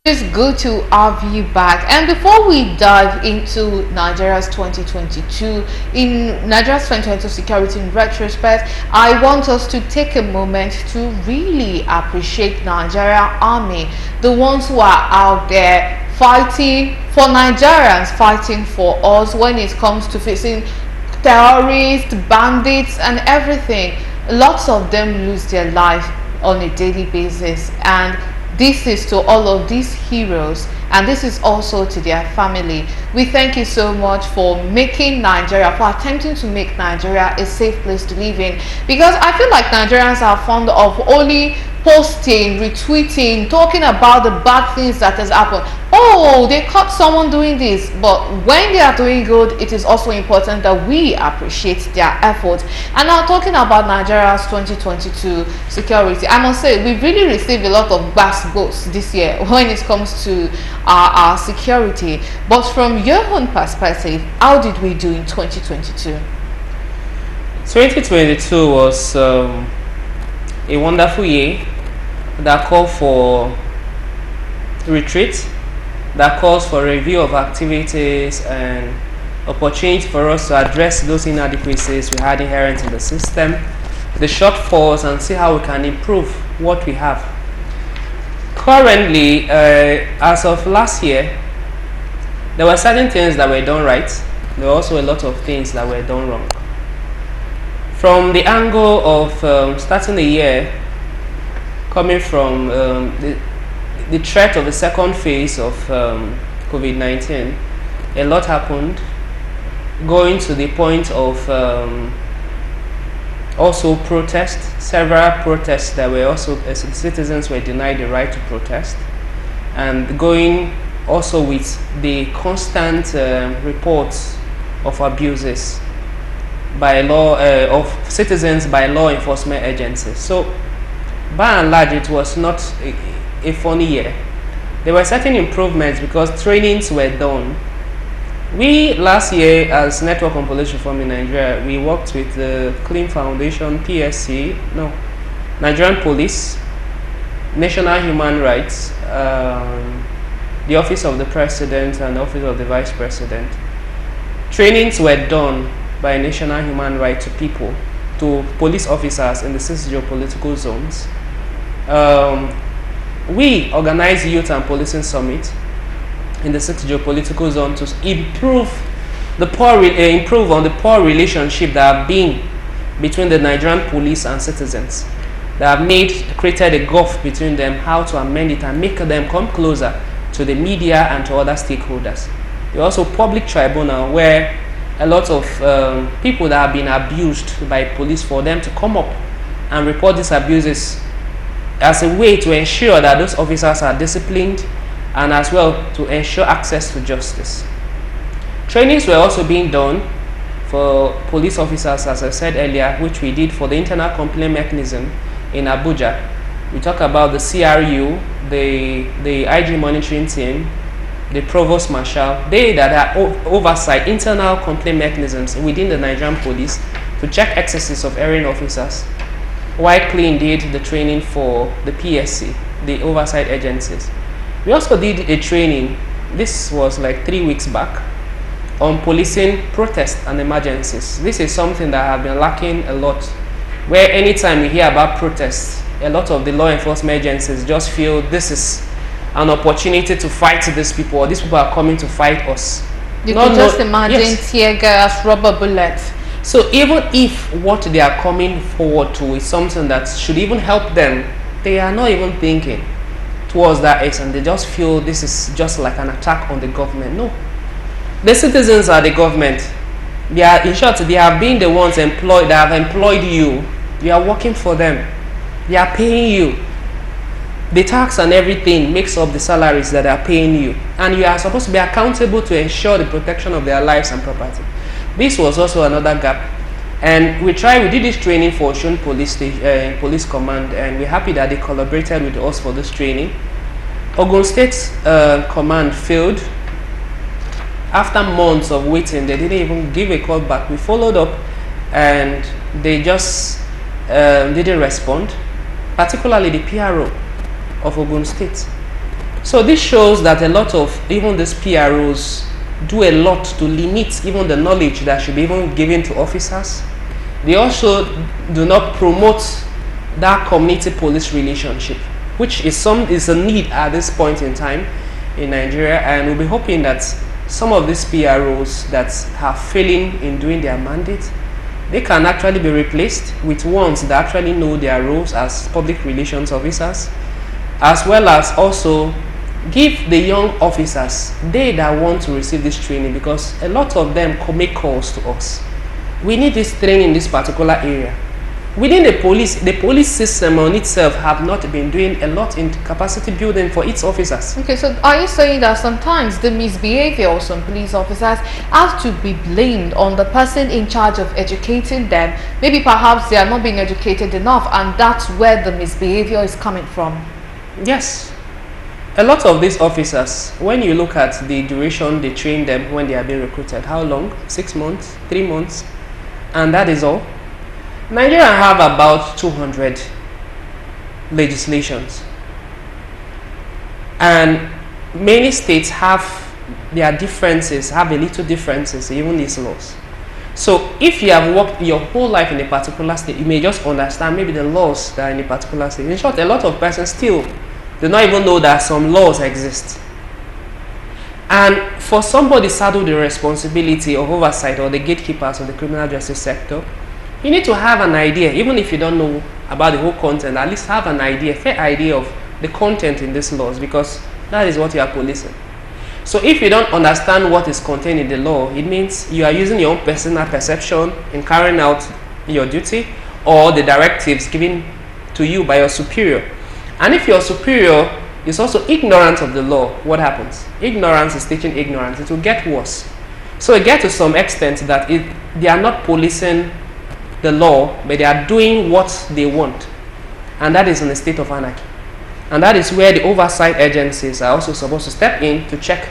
It's good to have you back. And before we dive into Nigeria's 2022 security in retrospect, I want us to take a moment to really appreciate Nigeria Army, the ones who are out there fighting for Nigerians, fighting for us when it comes to facing terrorists, bandits, and everything. Lots of them lose their life on a daily basis, and this is to all of these heroes, and this is also to their family. We thank you so much for making Nigeria, for attempting to make Nigeria a safe place to live in, because I feel like Nigerians are fond of only posting, retweeting, talking about the bad things that has happened. Oh, they caught someone doing this, but when they are doing good, it is also important that we appreciate their effort. And now, talking about Nigeria's 2022 security, I must say we've really received a lot of basketballs this year when it comes to our security. But from your own perspective, how did we do in 2022? 2022 was a wonderful year that called for retreat, that calls for review of activities and opportunity for us to address those inadequacies we had inherent in the system, the shortfalls, and see how we can improve what we have. Currently, as of last year, there were certain things that were done right. There were also a lot of things that were done wrong. From the angle of starting the year, coming from the threat of the second phase of COVID-19, a lot happened, going to the point of also protest, several protests that were also, citizens were denied the right to protest, and going also with the constant reports of abuses by law of citizens by law enforcement agencies. So by and large, it was not a funny year. There were certain improvements because trainings were done. We last year, as Network on Police Reform in Nigeria, we worked with the Clean Foundation, Nigerian Police, National Human Rights, the Office of the President, and the Office of the Vice President. Trainings were done by National Human Rights to people, to police officers in the 6 geopolitical zones. We organized Youth and Policing Summit in the 6 geopolitical zone to improve on the poor relationship that have been between the Nigerian police and citizens, that have created a gulf between them, how to amend it and make them come closer to the media and to other stakeholders. There also public tribunal where a lot of people that have been abused by police, for them to come up and report these abuses as a way to ensure that those officers are disciplined, and as well to ensure access to justice. Trainings were also being done for police officers, as I said earlier, which we did for the internal complaint mechanism in Abuja. We talk about the CRU, the IG monitoring team, the provost marshal, they that are oversight internal complaint mechanisms within the Nigerian police to check excesses of erring officers. While Clean did the training for the PSC, the oversight agencies. We also did a training, this was like 3 weeks back, on policing protests and emergencies. This is something that have been lacking a lot, where anytime we hear about protests, a lot of the law enforcement agencies just feel this is an opportunity to fight these people, or these people are coming to fight us. You can just imagine tear gas, rubber bullets. So even if what they are coming forward to is something that should even help them, they are not even thinking towards that extent. They just feel this is just like an attack on the government. No. The citizens are the government. They are, in short, they have been the ones that have employed you. You are working for them. They are paying you. The tax and everything makes up the salaries that are paying you. And you are supposed to be accountable to ensure the protection of their lives and property. This was also another gap. And we did this training for Osun Police Command, and we're happy that they collaborated with us for this training. Ogun State Command failed. After months of waiting, they didn't even give a call back. We followed up, and they just didn't respond, particularly the PRO of Ogun State. So this shows that a lot of even these PROs do a lot to limit even the knowledge that should be even given to officers. They also do not promote that community police relationship, which is a need at this point in time in Nigeria, and we'll be hoping that some of these PROs that are failing in doing their mandate, they can actually be replaced with ones that actually know their roles as public relations officers, as well as also give the young officers, they that want to receive this training, because a lot of them make calls to us. We need this training in this particular area. Within the police system on itself have not been doing a lot in capacity building for its officers. Okay, so are you saying that sometimes the misbehavior of some police officers have to be blamed on the person in charge of educating them? Maybe perhaps they are not being educated enough, and that's where the misbehavior is coming from. Yes. A lot of these officers, when you look at the duration they train them when they are being recruited, how long? 6 months, 3 months, and that is all. Nigeria have about 200 legislations, and many states have their differences, have a little differences, even these laws. So if you have worked your whole life in a particular state, you may just understand maybe the laws that are in a particular state. In short, a lot of persons still do not even know that some laws exist. And for somebody saddled the responsibility of oversight, or the gatekeepers of the criminal justice sector, you need to have an idea, even if you don't know about the whole content, at least have an idea, fair idea of the content in these laws, because that is what you are policing. So if you don't understand what is contained in the law, it means you are using your own personal perception in carrying out your duty, or the directives given to you by your superior. And if your superior is also ignorant of the law, what happens? Ignorance is teaching ignorance. It will get worse. So it gets to some extent that they are not policing the law, but they are doing what they want. And that is in a state of anarchy. And that is where the oversight agencies are also supposed to step in to check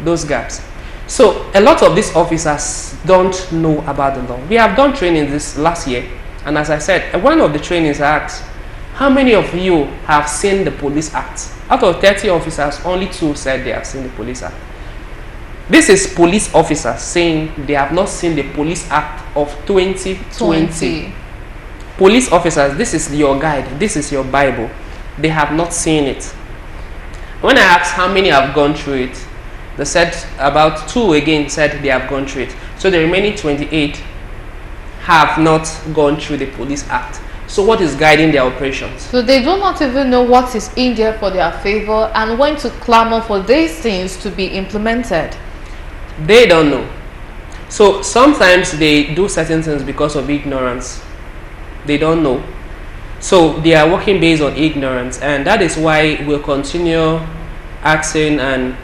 those gaps. So a lot of these officers don't know about the law. We have done training this last year. And as I said, one of the trainings I asked, how many of you have seen the Police Act? Out of 30 officers, only 2 said they have seen the Police Act. This is police officers saying they have not seen the Police Act of 2020. Police officers, this is your guide, this is your Bible. They have not seen it. When I asked how many have gone through it, they said about 2 again said they have gone through it. So the remaining 28 have not gone through the Police Act. So what is guiding their operations? So they do not even know what is in there for their favor and when to clamor for these things to be implemented. They don't know. So sometimes they do certain things because of ignorance. They don't know. So they are working based on ignorance, and that is why we'll continue asking and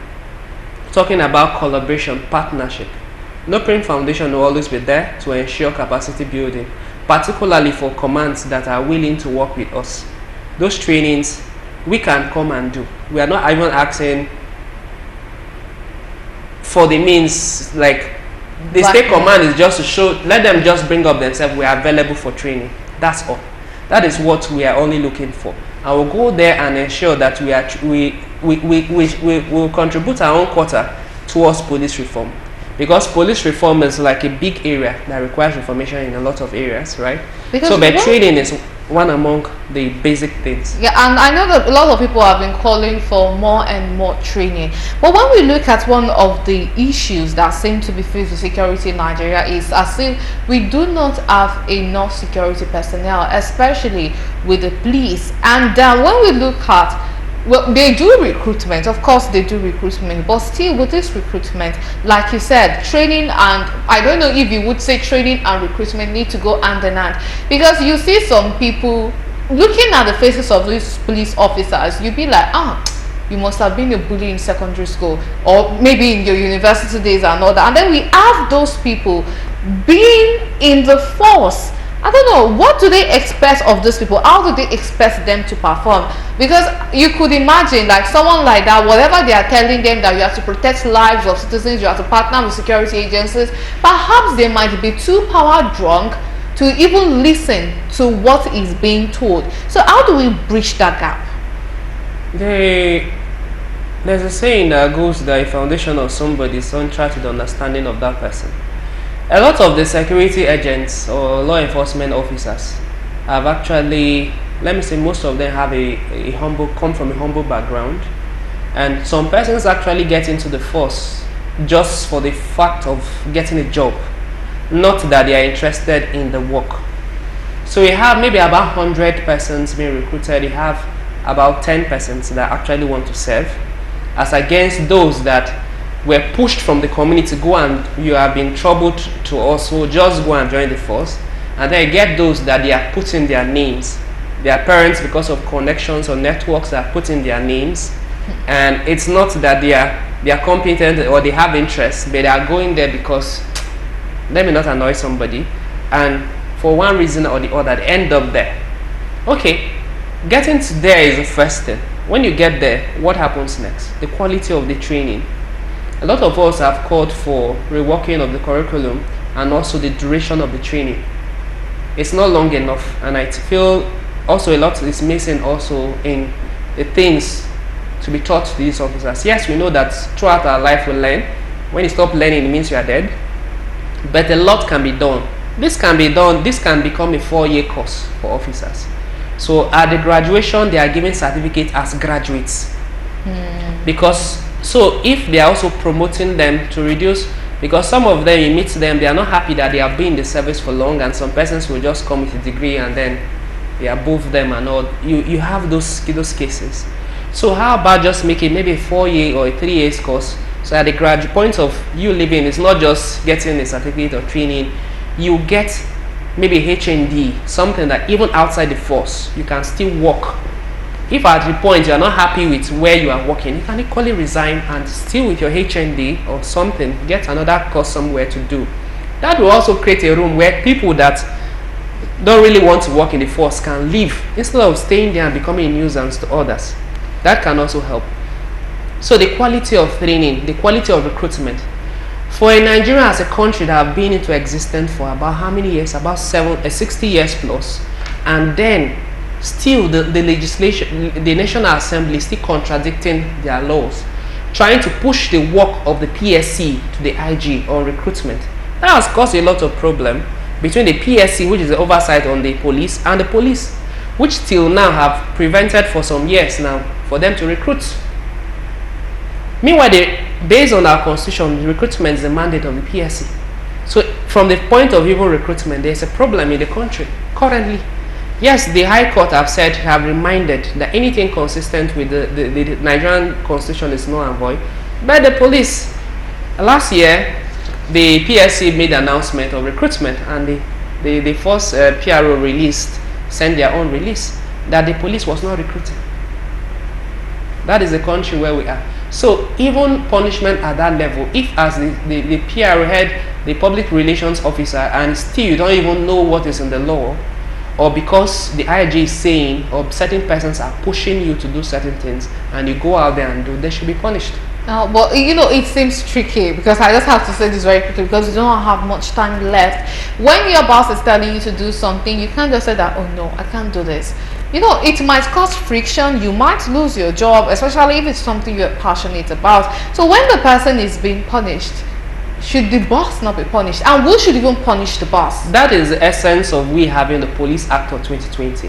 talking about collaboration, partnership. No Print Foundation will always be there to ensure capacity building, particularly for commands that are willing to work with us. Those trainings we can come and do. We are not even asking for the means, like the state command is just to show, let them just bring up themselves, we are available for training. That's all. That is what we are only looking for. I will go there and ensure that we will contribute our own quota towards police reform. Because police reform is like a big area that requires reformation in a lot of areas, right? Because so training is one among the basic things. Yeah, and I know that a lot of people have been calling for more and more training. But when we look at one of the issues that seem to be faced with security in Nigeria, is as if we do not have enough security personnel, especially with the police. And when we look at, well, they do recruitment, of course they do recruitment, but still with this recruitment, like you said, training, and I don't know if you would say training and recruitment need to go hand in hand, because you see some people looking at the faces of these police officers, you'd be like, you must have been a bully in secondary school, or maybe in your university days and all that. And then we have those people being in the force. I don't know, what do they expect of those people? How do they expect them to perform? Because you could imagine, like someone like that, whatever they are telling them, that you have to protect lives of citizens, you have to partner with security agencies, perhaps they might be too power drunk to even listen to what is being told. So how do we bridge that gap? There's a saying that goes that a foundation of somebody is uncharted understanding of that person. A lot of the security agents or law enforcement officers have actually, let me say, most of them have come from a humble background, and some persons actually get into the force just for the fact of getting a job, not that they are interested in the work. So we have maybe about 100 persons being recruited. You have about 10 persons that actually want to serve, as against those that were pushed from the community to go, and you have been troubled to also just go and join the force. And then you get those that they are putting their names, their parents, because of connections or networks, are putting their names, and it's not that they are competent or they have interest, but they are going there because let me not annoy somebody, and for one reason or the other they end up there. Okay, getting to there is the first thing. When you get there, what happens next? The quality of the training. A lot of us have called for reworking of the curriculum and also the duration of the training. It's not long enough, and I feel also a lot is missing also in the things to be taught to these officers. Yes, we know that throughout our life we learn. When you stop learning, it means you are dead. But a lot can be done. This can become a 4-year course for officers. So at the graduation, they are given certificates as graduates. Because, so if they are also promoting them to reduce, because some of them, you meet them, they are not happy that they have been in the service for long, and some persons will just come with a degree and then they are above them and all. You have those cases. So how about just making maybe a 4-year or a 3-year course? So at the graduate point of you living, it's not just getting a certificate or training. You get maybe HND, something that even outside the force, you can still work. If at the point you are not happy with where you are working, you can equally resign and still with your HND or something, get another course somewhere to do. That will also create a room where people that don't really want to work in the force can leave instead of staying there and becoming a nuisance to others. That can also help. So the quality of training, the quality of recruitment. For a Nigeria as a country that have been into existence for about how many years? About 60 years plus. And then still the legislation, the National Assembly still contradicting their laws, trying to push the work of the PSC to the IG on recruitment. That has caused a lot of problem between the PSC, which is the oversight on the police, and the police, which till now have prevented for some years now for them to recruit. Meanwhile, based on our constitution, recruitment is the mandate of the PSC. So from the point of view of recruitment, there's a problem in the country currently. Yes, the High Court have reminded that anything consistent with the Nigerian constitution is null and void. But the police, last year, the PSC made an announcement of recruitment, and the first PRO sent their own release that the police was not recruiting. That is the country where we are. So even punishment at that level, if as the PRO head, the public relations officer, and still you don't even know what is in the law, or because the IG is saying, or certain persons are pushing you to do certain things, and you go out there and do, they should be punished. But you know, it seems tricky, because I just have to say this very quickly because you don't have much time left. When your boss is telling you to do something, you can't just say that, oh no, I can't do this. You know, it might cause friction. You might lose your job, especially if it's something you're passionate about. So when the person is being punished, should the boss not be punished? And who should even punish the boss? That is the essence of we having the Police Act of 2020,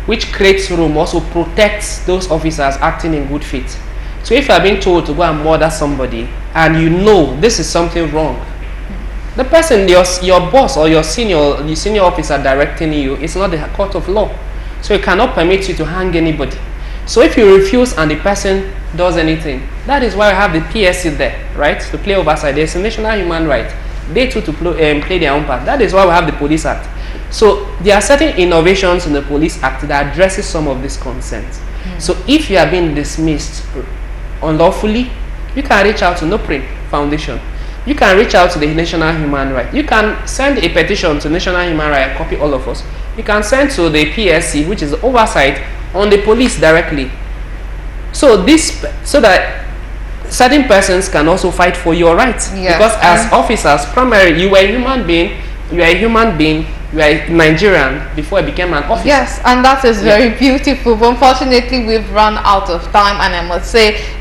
which creates room, also protects those officers acting in good faith. So if you are being told to go and murder somebody, and you know this is something wrong, the person, your boss or your senior officer directing you, is not the court of law. So it cannot permit you to hang anybody. So if you refuse and the person does anything, that is why we have the PSC there, right? To play oversight. There's a national human right. They too to play their own part. That is why we have the Police Act. So there are certain innovations in the Police Act that addresses some of these concerns. So if you are being dismissed unlawfully, you can reach out to NOPRIN Foundation. You can reach out to the National Human Right. You can send a petition to National Human Right, copy all of us. You can send to the PSC, which is oversight on the police directly. So that certain persons can also fight for your rights. Yes. Because as officers, primarily, you were a human being, you are a Nigerian before I became an officer. Yes, and that is very beautiful. But unfortunately, we've run out of time, and I must say